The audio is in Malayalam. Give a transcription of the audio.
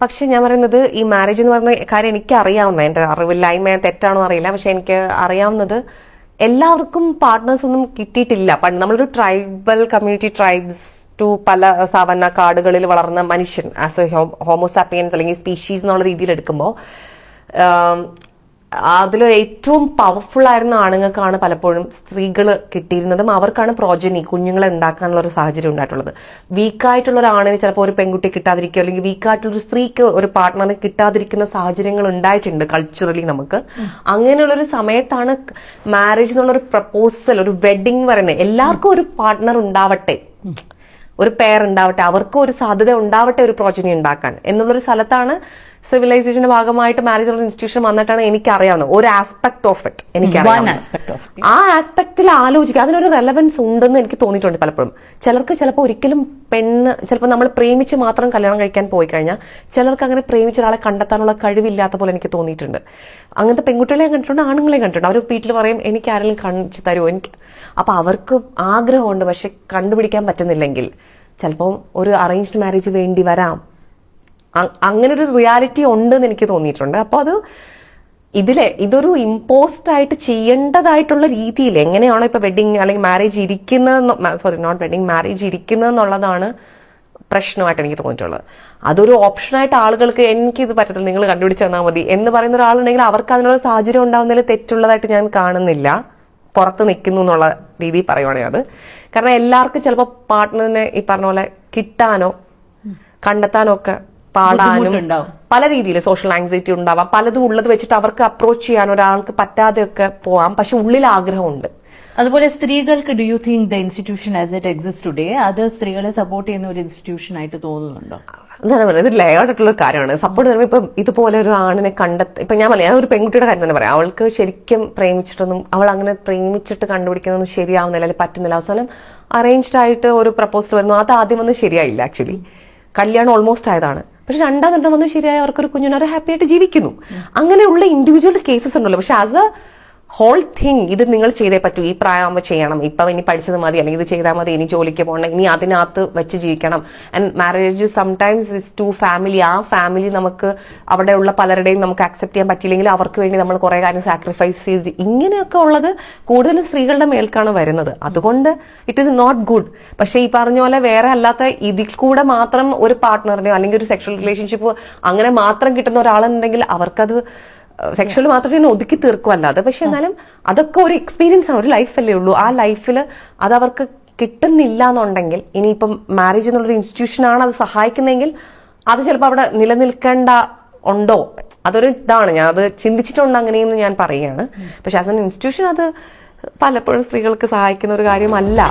പക്ഷെ ഞാൻ പറയുന്നത് ഈ മാരേജ് എന്ന് പറയുന്ന കാര്യം എനിക്ക് അറിയാവുന്ന, എന്റെ അറിവില്ലായ്മ തെറ്റാണോ അറിയില്ല, പക്ഷെ എനിക്ക് അറിയാവുന്നത് എല്ലാവർക്കും പാർട്ട്നേഴ്സ് ഒന്നും കിട്ടിയിട്ടില്ല. പണ്ട് നമ്മളൊരു ട്രൈബൽ കമ്മ്യൂണിറ്റി, ട്രൈബ്സ് ടു പല സാവന്ന കാടുകളിൽ വളർന്ന മനുഷ്യൻ ആസ് എ ഹോമോസാപ്പിയൻസ് അല്ലെങ്കിൽ സ്പീഷീസ് എന്നുള്ള രീതിയിൽ എടുക്കുമ്പോൾ അതിൽ ഏറ്റവും പവർഫുൾ ആയിരുന്ന ആണുങ്ങൾക്കാണ് പലപ്പോഴും സ്ത്രീകൾ കിട്ടിയിരുന്നതും അവർക്കാണ് പ്രോജനി കുഞ്ഞുങ്ങളെ ഉണ്ടാക്കാനുള്ള ഒരു സാഹചര്യം ഉണ്ടായിട്ടുള്ളത്. വീക്കായിട്ടുള്ള ഒരു ആണിന് ചിലപ്പോൾ ഒരു പെൺകുട്ടി കിട്ടാതിരിക്കുക, അല്ലെങ്കിൽ വീക്കായിട്ടുള്ള ഒരു സ്ത്രീക്ക് ഒരു പാർട്ട്ണറെ കിട്ടാതിരിക്കുന്ന സാഹചര്യങ്ങൾ ഉണ്ടായിട്ടുണ്ട് കൾച്ചറലി നമുക്ക്. അങ്ങനെയുള്ളൊരു സമയത്താണ് മാരേജ് എന്നുള്ളൊരു പ്രപ്പോസൽ, ഒരു വെഡിങ് പറയുന്നത്. എല്ലാവർക്കും ഒരു പാർട്ട്ണർ ഉണ്ടാവട്ടെ, ഒരു പെയർ ഉണ്ടാവട്ടെ, അവർക്കും ഒരു സാധ്യത ഉണ്ടാവട്ടെ ഒരു പ്രോജനി ഉണ്ടാക്കാൻ എന്നുള്ളൊരു സ്ഥലത്താണ് സിവിലൈസേഷന്റെ ഭാഗമായിട്ട് മാരേജ് ഉള്ള ഇൻസ്റ്റിറ്റ്യൂഷൻ വന്നിട്ടാണ് എനിക്കറിയാവുന്നത്. ഒരു ആസ്പെക്ട് ഓഫ് ഇറ്റ് എനിക്കറിയാം. ആ ആസ്പെക്റ്റിൽ ആലോചിക്കുക, അതിനൊരു റെലവൻസ് ഉണ്ടെന്ന് എനിക്ക് തോന്നിയിട്ടുണ്ട് പലപ്പോഴും. ചിലർക്ക് ചിലപ്പോൾ ഒരിക്കലും ചിലപ്പോൾ നമ്മൾ പ്രേമിച്ച് മാത്രം കല്യാണം കഴിക്കാൻ പോയി കഴിഞ്ഞാൽ ചിലർക്ക് അങ്ങനെ പ്രേമിച്ച ഒരാളെ കണ്ടെത്താനുള്ള കഴിവില്ലാത്ത പോലെ എനിക്ക് തോന്നിയിട്ടുണ്ട്. അങ്ങനത്തെ പെൺകുട്ടികളെയും കണ്ടിട്ടുണ്ട്, ആണുങ്ങളെയും കണ്ടിട്ടുണ്ട്. അവർ വീട്ടിൽ പറയും എനിക്ക് ആരെങ്കിലും കാണിച്ചു തരുമോ, എനിക്ക്. അപ്പൊ അവർക്ക് ആഗ്രഹമുണ്ട്, പക്ഷെ കണ്ടുപിടിക്കാൻ പറ്റുന്നില്ലെങ്കിൽ ചിലപ്പോൾ ഒരു അറേഞ്ച്ഡ് മാരേജ് വേണ്ടി വരാം. അങ്ങനെ ഒരു റിയാലിറ്റി ഉണ്ടെന്ന് എനിക്ക് തോന്നിയിട്ടുണ്ട്. അപ്പൊ അത് ഇതൊരു ഇമ്പോസ്ഡ് ആയിട്ട് ചെയ്യേണ്ടതായിട്ടുള്ള രീതിയിൽ എങ്ങനെയാണോ ഇപ്പൊ വെഡിങ് അല്ലെങ്കിൽ മാരേജ് മാരേജ് ഇരിക്കുന്നതെന്നുള്ളതാണ് പ്രശ്നമായിട്ട് എനിക്ക് തോന്നിയിട്ടുള്ളത്. അതൊരു ഓപ്ഷനായിട്ട് ആളുകൾക്ക് എനിക്കിത് പറ്റത്തില്ല, നിങ്ങൾ കണ്ടുപിടിച്ച് തന്നാൽ മതി എന്ന് പറയുന്ന ഒരാളുണ്ടെങ്കിൽ അവർക്ക് അതിനുള്ള സാഹചര്യം ഉണ്ടാവുന്നതിൽ തെറ്റുള്ളതായിട്ട് ഞാൻ കാണുന്നില്ല. പുറത്ത് നിൽക്കുന്നു എന്നുള്ള രീതിയിൽ പറയുവാണെങ്കിൽ അത് കാരണം എല്ലാവർക്കും ചിലപ്പോൾ പാർട്ട്ണറിനെ ഈ പറഞ്ഞ പോലെ കിട്ടാനോ കണ്ടെത്താനോ ഒക്കെ പാടാനും പല രീതിയിൽ സോഷ്യൽ ആങ്സൈറ്റി ഉണ്ടാവാം. പലതും ഉള്ളത് വെച്ചിട്ട് അവർക്ക് അപ്രോച്ച് ചെയ്യാൻ ഒരാൾക്ക് പറ്റാതെയൊക്കെ പോവാം. പക്ഷെ ഉള്ളിൽ ആഗ്രഹമുണ്ട്. അതുപോലെ സ്ത്രീകൾക്ക് do you think the institution as it exist today അത് സ്ത്രീകളെ സപ്പോർട്ട് ചെയ്യുന്ന ഒരു ഇൻസ്റ്റിറ്റ്യൂഷൻ ആയിട്ട് തോന്നുന്നുണ്ടോ? എന്താണ് പറയുന്നത്, ഇത് ലെയർഡ് ആയിട്ടുള്ള ഒരു കാര്യമാണ്. സപ്പോർട്ട് തരുമ്പോൾ ഇപ്പം ഇതുപോലെ ഒരു ആണിനെ ഇപ്പൊ ഞാൻ ഒരു പെൺകുട്ടിയുടെ കാര്യം തന്നെ പറയാം. അവൾക്ക് ശരിക്കും പ്രേമിച്ചിട്ടൊന്നും അവൾ അങ്ങനെ പ്രേമിച്ചിട്ട് കണ്ടുപിടിക്കുന്നതൊന്നും ശരിയാവുന്നില്ല, അല്ലെങ്കിൽ പറ്റുന്നില്ല. അവസാനം അറേഞ്ച്ഡ് ആയിട്ട് ഒരു പ്രപ്പോസൽ വരുന്നു, അത് ആദ്യം വന്ന് ശരിയായില്ല. ആക്ച്വലി കല്യാണം ഓൾമോസ്റ്റ് ആയതാണ്, പക്ഷെ രണ്ടാം ഘട്ടം വന്ന് ശരിയായ അവർക്കൊരു കുഞ്ഞിനെ ഹാപ്പി ആയിട്ട് ജീവിക്കുന്നു. അങ്ങനെയുള്ള ഇൻഡിവിജ്വൽ കേസസ് ഉണ്ടല്ലോ. പക്ഷെ ആസ് എ ഹോൾ തിങ് ഇത് നിങ്ങൾ ചെയ്തേ പറ്റൂ, ഈ പ്രായമാകുമ്പോൾ ചെയ്യണം, ഇപ്പൊ ഇനി പഠിച്ചത് മതി, അല്ലെങ്കിൽ ഇത് ചെയ്താൽ മതി, ഇനി ജോലിക്ക് പോകണം, ഇനി അതിനകത്ത് വെച്ച് ജീവിക്കണം. And marriage sometimes is two family. ആ ഫാമിലി നമുക്ക് അവിടെയുള്ള പലരുടെയും നമുക്ക് അക്സെപ്റ്റ് ചെയ്യാൻ പറ്റിയില്ലെങ്കിൽ അവർക്ക് വേണ്ടി നമ്മൾ കുറെ കാര്യം സാക്രിഫൈസ് ചെയ്ത് ഇങ്ങനെയൊക്കെ ഉള്ളത് കൂടുതലും സ്ത്രീകളുടെ മേൽക്കാണ് വരുന്നത്. അതുകൊണ്ട് ഇറ്റ് ഈസ് നോട്ട് ഗുഡ്. പക്ഷെ ഈ പറഞ്ഞ പോലെ വേറെ അല്ലാത്ത ഇതിൽ കൂടെ മാത്രം ഒരു പാർട്ട്ണറിനെയോ അല്ലെങ്കിൽ ഒരു സെക്ഷൽ റിലേഷൻഷിപ്പ് അങ്ങനെ മാത്രം കിട്ടുന്ന ഒരാളുണ്ടെങ്കിൽ അവർക്കത് സെക്ഷൽ മാത്രമേ ഒതുക്കി തീർക്കുമല്ലാതെ. പക്ഷെ എന്നാലും അതൊക്കെ ഒരു എക്സ്പീരിയൻസ് ആണ്, ഒരു ലൈഫല്ലേ ഉള്ളൂ. ആ ലൈഫിൽ അതവർക്ക് കിട്ടുന്നില്ല എന്നുണ്ടെങ്കിൽ ഇനിയിപ്പം മാരേജ് എന്നുള്ളൊരു ഇൻസ്റ്റിറ്റ്യൂഷനാണ് അത് സഹായിക്കുന്നതെങ്കിൽ അത് ചിലപ്പോൾ അവിടെ നിലനിൽക്കേണ്ട ഉണ്ടോ, അതൊരു ഇതാണ്. ഞാൻ അത് ചിന്തിച്ചിട്ടുണ്ട് അങ്ങനെയെന്ന് ഞാൻ പറയുകയാണ്. പക്ഷെ ആസ് എൻ ഇൻസ്റ്റിറ്റ്യൂഷൻ അത് പലപ്പോഴും സ്ത്രീകൾക്ക് സഹായിക്കുന്ന ഒരു കാര്യമല്ല.